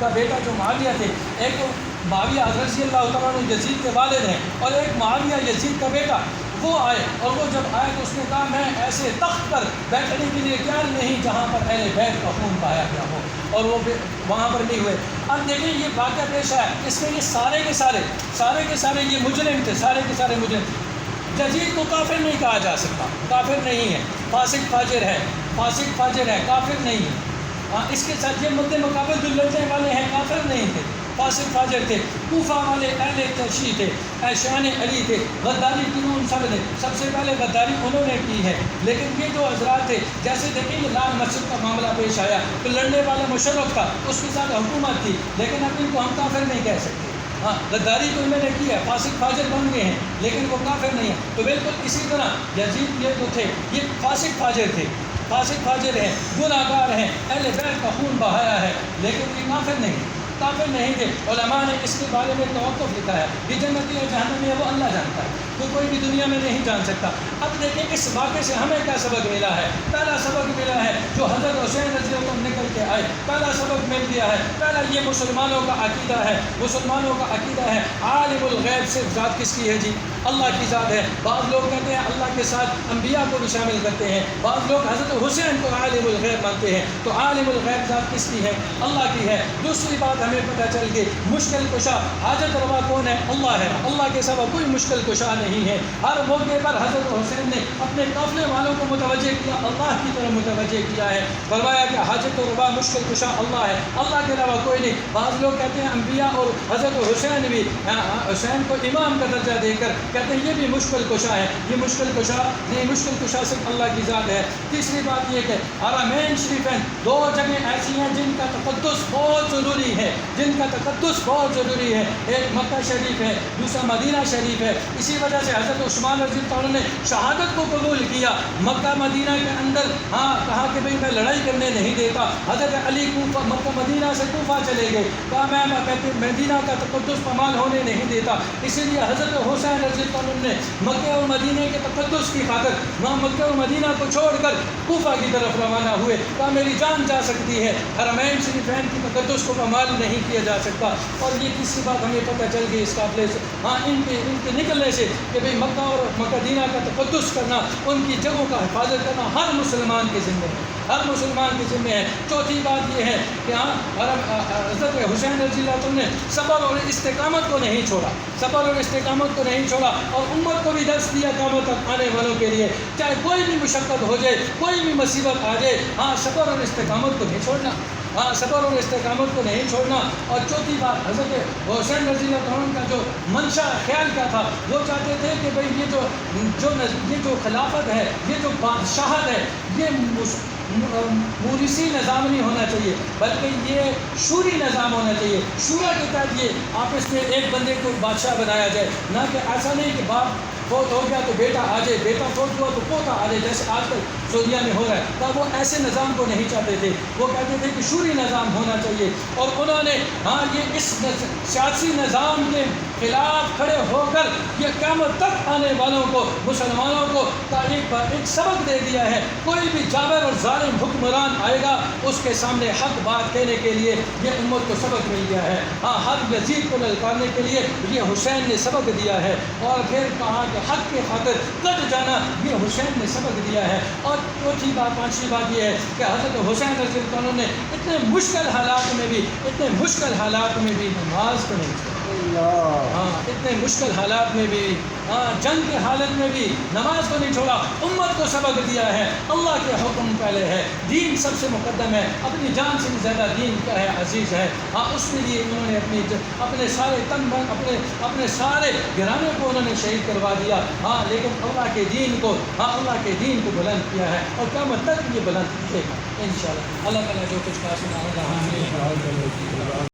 کا بیٹا جو معاویہ تھے، ایک معاویہ رضی اللہ تعالیٰ عنہ یزید کے والد ہیں، اور ایک معاویہ یزید کا بیٹا، وہ آئے، اور وہ جب آئے تو اس نے کہا میں ایسے تخت پر بیٹھنے کے لیے تیار نہیں جہاں پر اہل بیت کا خون پایا گیا ہو، اور وہ وہاں پر نہیں ہوئے۔ اب دیکھیں یہ واقعہ پیش آیا، اس میں یہ سارے کے سارے یہ مجرم تھے، سارے کے سارے مجرم تھے۔ یزید کو کافر نہیں کہا جا سکتا، کافر نہیں ہے، فاسق فاجر ہے، کافر نہیں ہے۔ ہاں اس کے ساتھ یہ مد مقابل جو لڑنے والے ہیں کافر نہیں تھے، فاسق فاجر تھے۔ کوفہ والے اہل تشیع تھے، شان علی تھے، غداری کی ان سب نے سب سے پہلے غداری انہوں نے کی ہے۔ لیکن یہ جو حضرات تھے، جیسے دیکھیں یہ لال مسجد کا معاملہ پیش آیا تو لڑنے والا مشرف تھا، اس کے ساتھ حکومت تھی، لیکن اب ان کو ہم کافر نہیں کہہ سکتے۔ ہاں غداری تو انہوں نے کی ہے، فاسق فاجر بن گئے ہیں، لیکن وہ کافر نہیں ہے۔ تو بالکل اسی طرح یزید یہ جو تھے یہ فاسق فاجر تھے، فاسق فاجر ہیں، گناہ گار ہیں، اہل بیت کا خون بہایا ہے، لیکن یہ کافر نہیں تھے۔ علماء نے اس کے بارے میں توقف لکھا ہے، یہ جنتی یا جہنمی ہے وہ اللہ جانتا ہے، تو کوئی بھی دنیا میں نہیں جان سکتا۔ اب دیکھیں اس واقعے سے ہمیں کیا سبق ملا ہے؟ پہلا سبق ملا ہے جو حضرت حسین رضی اللہ عنہ نکل کے آئے، پہلا سبق مل گیا ہے، پہلا یہ مسلمانوں کا عقیدہ ہے، عالم الغیب صرف ذات کس کی ہے جی؟ اللہ کی ذات ہے۔ بعض لوگ کہتے ہیں اللہ کے ساتھ انبیاء کو بھی شامل کرتے ہیں، بعض لوگ حضرت حسین کو عالم الغیب مانتے ہیں، تو عالم الغیب ذات کس کی ہے؟ اللہ کی ہے۔ دوسری بات ہمیں پتہ چل گئی، مشکل کشا حاجت روا کون ہے؟ اللہ ہے، اللہ کے سوا کوئی مشکل کشا نہیں ہے۔ ہر موقع پر حضرت حسین نے اپنے قافلے والوں کو متوجہ کیا، اللہ کی طرف متوجہ کیا ہے، فرمایا کہ حاجت روا مشکل کشا اللہ ہے، اللہ کے علاوہ کوئی نہیں۔ بعض لوگ کہتے ہیں انبیاء اور حضرت حسین بھی حسین کو امام کا درجہ دے کر کہتے ہیں یہ بھی مشکل کشا ہے، یہ مشکل کشا نہیں، مشکل کشا صرف اللہ کی ذات ہے۔ تیسری بات یہ کہ حرمین شریفین دو جگہ ایسی ہیں جن کا تقدس بہت ضروری ہے، ایک مکہ شریف ہے، دوسرا مدینہ شریف ہے۔ اسی وجہ سے حضرت عثمان رضی اللہ عنہ نے شہادت کو قبول کیا، مکہ مدینہ کے اندر کہا کہ بھئی میں لڑائی کرنے نہیں دیتا۔ حضرت علی مکہ مدینہ سے کوفہ چلے گئے، کہا میں مدینہ کا تقدس پامال ہونے نہیں دیتا۔ اسی لیے حضرت حسین رضی اللہ عنہ نے مکہ اور مدینہ کے تقدس کی خاطر وہاں مکہ اور مدینہ کو چھوڑ کر کوفہ کی طرف روانہ ہوئے، کہا میری جان جا سکتی ہے، حرمین شریفین کی تقدس کو پامال نہیں کیا جا سکتا۔ اور یہ تیسری بات ہمیں پتہ چل گئی اس قافلے سے، ان کے نکلنے سے کہ بھئی مکہ اور مدینہ کا تقدس کرنا، ان کی جگہوں کا حفاظت کرنا ہر مسلمان کے ذمہ ہے، چوتھی بات یہ ہے کہ حضرت حسین رضی اللہ عنہ نے صبر اور استقامت کو نہیں چھوڑا، اور امت کو بھی درس دیا قیامت تک آنے والوں کے لیے، چاہے کوئی بھی مشقت ہو جائے، کوئی بھی مصیبت آ جائے، صبر اور استقامت کو نہیں چھوڑنا۔ اور چوتھی بات حضرت حسین رضی اللہ عنہ کا جو منشا خیال کیا تھا، وہ چاہتے تھے کہ بھئی یہ جو خلافت ہے، یہ جو بادشاہت ہے، یہ موریثی نظام نہیں ہونا چاہیے، بلکہ یہ شوری نظام ہونا چاہیے۔ شورا کے تحت یہ آپس میں ایک بندے کو بادشاہ بنایا جائے، نہ کہ ایسا نہیں کہ باپ فوت ہو گیا تو بیٹا آ جائے، بیٹا فوت ہوا تو پوتا آ جائے، جیسے آج کل سعودیہ میں ہو رہا ہے۔ تو وہ ایسے نظام کو نہیں چاہتے تھے، وہ کہتے تھے کہ شوری نظام ہونا چاہیے، اور انہوں نے یہ اس سیاسی نظام کے خلاف کھڑے ہو کر یہ قیامت تک آنے والوں کو، مسلمانوں کو ایک سبق دے دیا ہے۔ کوئی بھی جابر اور ظالم حکمران آئے گا، اس کے سامنے حق بات کہنے کے لیے یہ امت کو سبق مل گیا ہے۔ ہر یزید کو للکارنے کے لیے یہ حسین نے سبق دیا ہے، اور پھر کہا کہ حق کی خاطر کٹ جانا یہ حسین نے سبق دیا ہے۔ اور چوتھی بات، پانچویں بات یہ ہے کہ حضرت حسین رضی اللہ عنہ نے اتنے مشکل حالات میں بھی نماز کو نہیں چھوڑا، اتنے مشکل حالات میں بھی، جنگ کے حالت میں بھی نماز کو نہیں چھوڑا، امت کو سبق دیا ہے۔ اللہ کے حکم پہلے ہے، دین سب سے مقدم ہے، اپنی جان سے بھی زیادہ دین کا ہے، عزیز ہے۔ اس کے لیے انہوں نے اپنے سارے تن من، اپنے سارے گھرانے کو انہوں نے شہید کروا دیا، لیکن اللہ کے دین کو بلند کیا ہے، اور قیامت تک یہ بلند رہے گا انشاءاللہ۔ اللہ تعالیٰ جو کچھ کہا سنا ہوگا